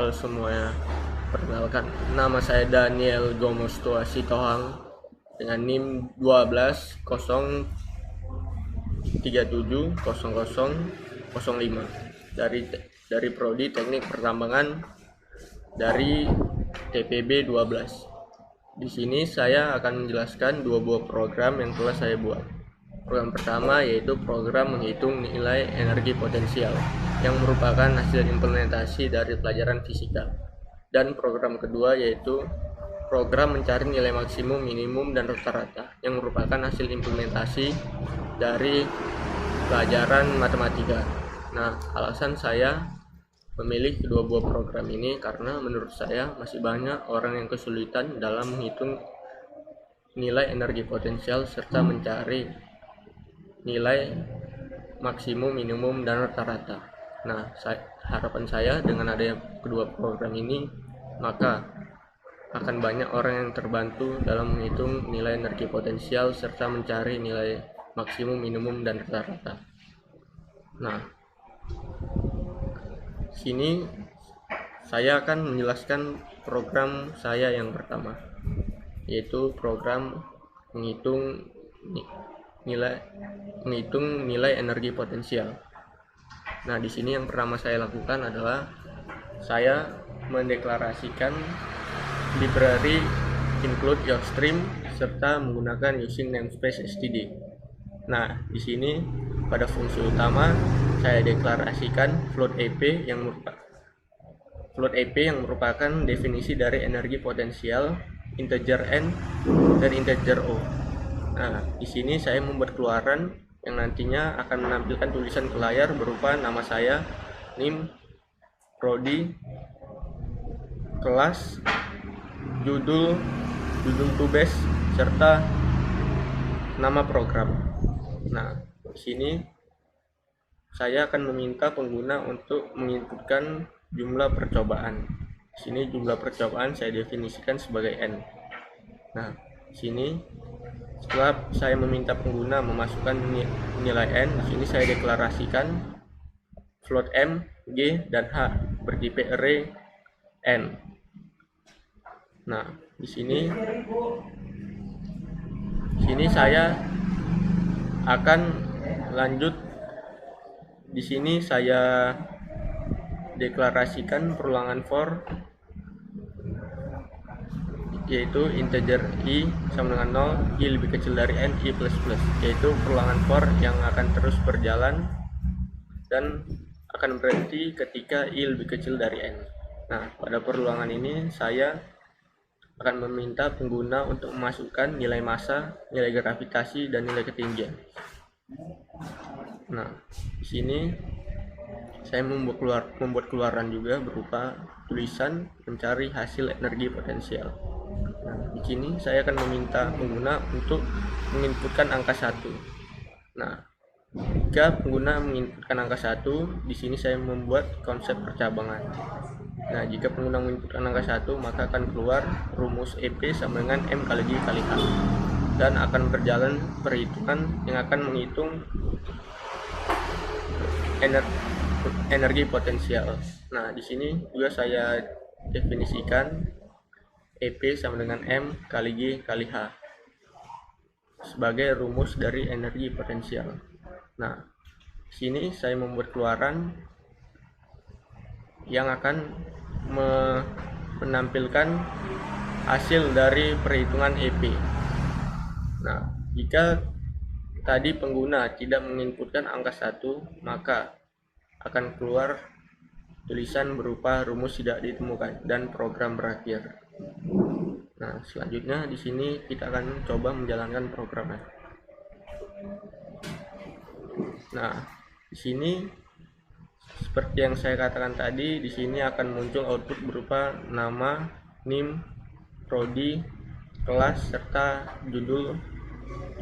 Halo semuanya, perkenalkan nama saya Daniel Gomostoa Sitohang dengan NIM 12 0370005 dari Prodi Teknik Pertambangan dari TPB 12. Di sini saya akan menjelaskan dua buah program yang telah saya buat. Program pertama yaitu program menghitung nilai energi potensial yang merupakan hasil implementasi dari pelajaran fisika. Dan program kedua yaitu program mencari nilai maksimum, minimum, dan rata-rata yang merupakan hasil implementasi dari pelajaran matematika. Nah, alasan saya memilih kedua buah program ini karena menurut saya masih banyak orang yang kesulitan dalam menghitung nilai energi potensial serta mencari nilai maksimum, minimum, dan rata-rata. Nah, harapan saya dengan adanya kedua program ini, maka akan banyak orang yang terbantu dalam menghitung nilai energi potensial serta mencari nilai maksimum, minimum, dan rata-rata. Nah, sini saya akan menjelaskan program saya yang pertama, yaitu program menghitung nilai energi potensial. Nah, di sini yang pertama saya lakukan adalah saya mendeklarasikan library include your stream serta menggunakan using namespace std. Nah, di sini pada fungsi utama saya deklarasikan float EP yang merupakan definisi dari energi potensial, integer n dan integer o. Nah, di sini saya membuat keluaran yang nantinya akan menampilkan tulisan ke layar berupa nama saya, NIM, prodi, kelas, judul tugas, serta nama program. Nah, di sini saya akan meminta pengguna untuk menginputkan jumlah percobaan. Di sini jumlah percobaan saya definisikan sebagai n. Nah, di sini setelah saya meminta pengguna memasukkan nilai n, di sini saya deklarasikan float m, g, dan h bertipe array n. Nah, di sini saya akan lanjut. Di sini saya deklarasikan perulangan for, yaitu integer i sama dengan 0, i lebih kecil dari n, i plus plus, yaitu perulangan for yang akan terus berjalan dan akan berhenti ketika i lebih kecil dari n. Nah, pada perulangan ini saya akan meminta pengguna untuk memasukkan nilai massa, nilai gravitasi, dan nilai ketinggian. Nah, di sini saya membuat keluaran juga berupa tulisan mencari hasil energi potensial. Nah, di sini saya akan meminta pengguna untuk menginputkan angka 1. Nah, jika pengguna menginputkan angka 1, di sini saya membuat konsep percabangan. Nah, jika pengguna menginputkan angka 1, maka akan keluar rumus EP sama dengan M kali G kali H. Dan akan berjalan perhitungan yang akan menghitung energi potensial. Nah, di sini juga saya definisikan EP sama dengan M kali G kali H sebagai rumus dari energi potensial. Nah, di sini saya membuat keluaran yang akan menampilkan hasil dari perhitungan EP. Nah, jika tadi pengguna tidak menginputkan angka 1, maka akan keluar tulisan berupa rumus tidak ditemukan dan program berakhir. Nah, selanjutnya di sini kita akan coba menjalankan programnya. Nah, di sini seperti yang saya katakan tadi, di sini akan muncul output berupa nama, NIM, prodi, kelas, serta judul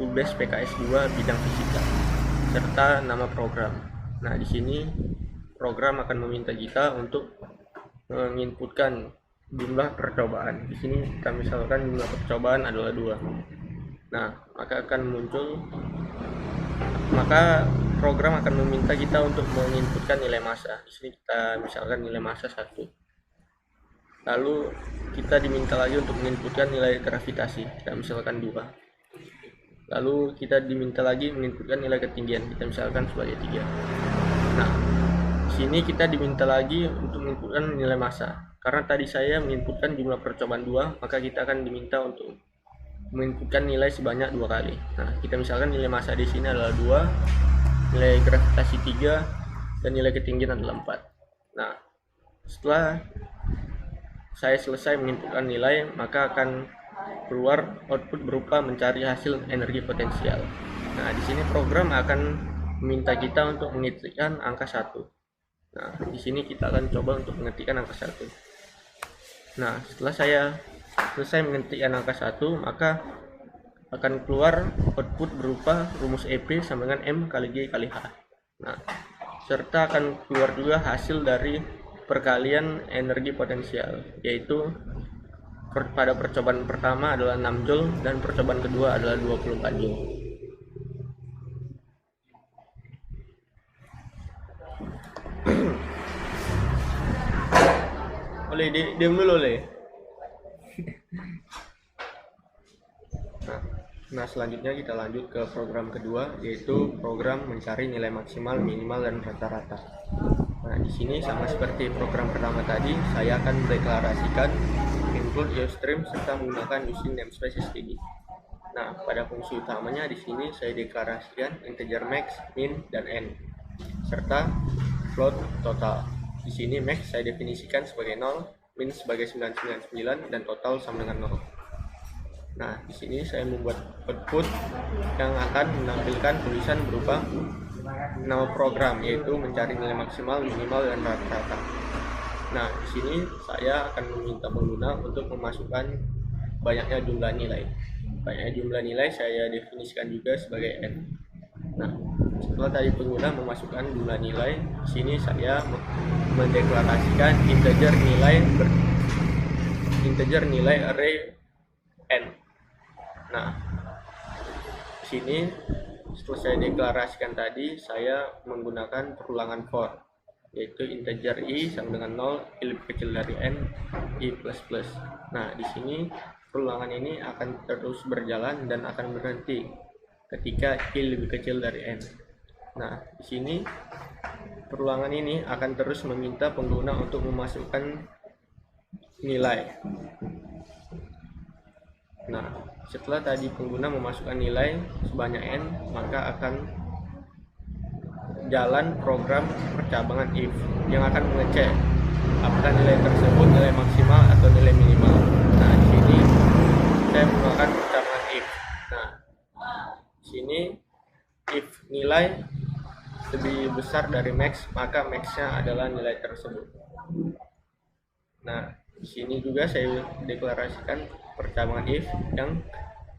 tugas PKS 2 bidang fisika serta nama program. Nah, di sini program akan meminta kita untuk menginputkan jumlah percobaan. Di sini kita misalkan jumlah percobaan adalah 2. Nah, maka program akan meminta kita untuk menginputkan nilai massa. Di sini kita misalkan nilai massa 1. Lalu kita diminta lagi untuk menginputkan nilai gravitasi, kita misalkan 2. Lalu kita diminta lagi menginputkan nilai ketinggian, kita misalkan sebagai 3. Nah, di sini kita diminta lagi untuk menginputkan nilai massa. Karena tadi saya menginputkan jumlah percobaan 2, maka kita akan diminta untuk menginputkan nilai sebanyak 2 kali. Nah, kita misalkan nilai massa di sini adalah 2, nilai gravitasi 3, dan nilai ketinggian adalah 4. Nah, setelah saya selesai menginputkan nilai, maka akan keluar output berupa mencari hasil energi potensial. Nah, di sini program akan meminta kita untuk mengetikkan angka 1. Nah, di sini kita akan coba untuk mengetikkan angka 1. Nah, setelah saya selesai mengetikkan angka 1, maka akan keluar output berupa rumus EP sama dengan M kali G kali H. Nah, serta akan keluar juga hasil dari perkalian energi potensial, yaitu pada percobaan pertama adalah 6 Joule dan percobaan kedua adalah 24 Joule. Oleh diam dulu oleh. Nah, selanjutnya kita lanjut ke program kedua, yaitu program mencari nilai maksimal, minimal, dan rata-rata. Nah, di sini sama seperti program pertama tadi, saya akan mendeklarasikan include Ustream serta menggunakan using namespace std. Nah, pada fungsi utamanya di sini saya deklarasikan integer max, min, dan n serta float total. Di sini max saya definisikan sebagai 0, min sebagai 999, dan total sama dengan 0. Nah, di sini saya membuat output yang akan menampilkan tulisan berupa nama program, yaitu mencari nilai maksimal, minimal, dan rata-rata. Nah, di sini saya akan meminta pengguna untuk memasukkan banyaknya jumlah nilai. Banyaknya jumlah nilai saya definisikan juga sebagai n. Nah, setelah tadi pengguna memasukkan jumlah nilai, di sini saya mendeklarasikan integer nilai array n. Nah, di sini setelah saya deklarasikan tadi, saya menggunakan perulangan for, yaitu integer i sama dengan 0, i lebih kecil dari n, i plus plus. Nah, di sini perulangan ini akan terus berjalan dan akan berhenti ketika i lebih kecil dari n. Nah, di sini perulangan ini akan terus meminta pengguna untuk memasukkan nilai. Nah, setelah tadi pengguna memasukkan nilai sebanyak n, maka akan jalan program percabangan if yang akan mengecek apakah nilai tersebut nilai maksimal atau nilai minimal. Nah, di sini saya menggunakan percabangan if. Nah, di sini if nilai lebih besar dari max, maka max-nya adalah nilai tersebut. Nah, di sini juga saya deklarasikan percabangan if yang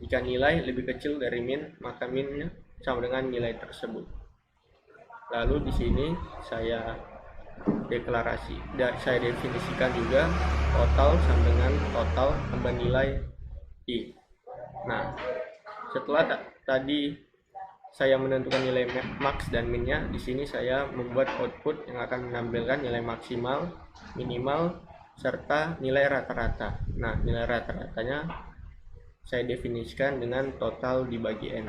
jika nilai lebih kecil dari min, maka min-nya sama dengan nilai tersebut. Lalu di sini saya definisikan juga total sama dengan total tambah nilai i. Nah, setelah tadi saya menentukan nilai max dan minnya, di sini saya membuat output yang akan menampilkan nilai maksimal, minimal, serta nilai rata-rata. Nah, nilai rata-ratanya saya definisikan dengan total dibagi n.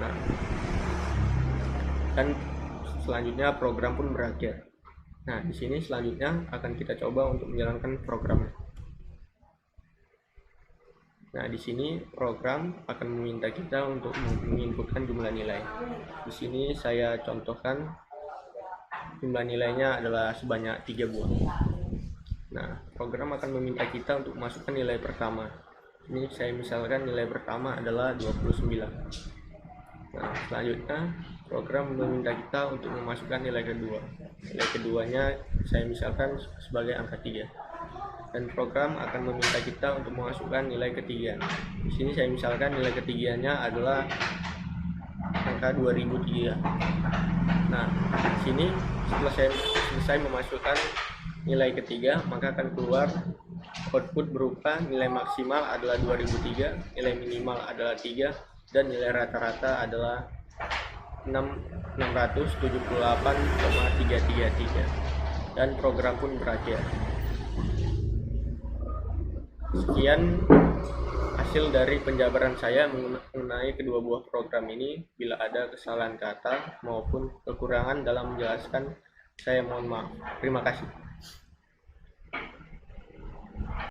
Nah, dan selanjutnya program pun berakhir. Nah, di sini selanjutnya akan kita coba untuk menjalankan programnya. Nah, di sini program akan meminta kita untuk menginputkan jumlah nilai. Di sini saya contohkan jumlah nilainya adalah sebanyak 3 buah. Nah, program akan meminta kita untuk masukkan nilai pertama. Ini saya misalkan nilai pertama adalah 29. Nah, selanjutnya program meminta kita untuk memasukkan nilai kedua. Nilai keduanya saya misalkan sebagai angka 3. Dan program akan meminta kita untuk memasukkan nilai ketiga. Di sini saya misalkan nilai ketiganya adalah angka 2003. Nah, di sini setelah saya selesai memasukkan nilai ketiga, maka akan keluar output berupa nilai maksimal adalah 2003, nilai minimal adalah 3, dan nilai rata-rata adalah 678,333. Dan program pun berakhir. Sekian hasil dari penjabaran saya mengenai kedua buah program ini. Bila ada kesalahan kata maupun kekurangan dalam menjelaskan, saya mohon maaf. Terima kasih.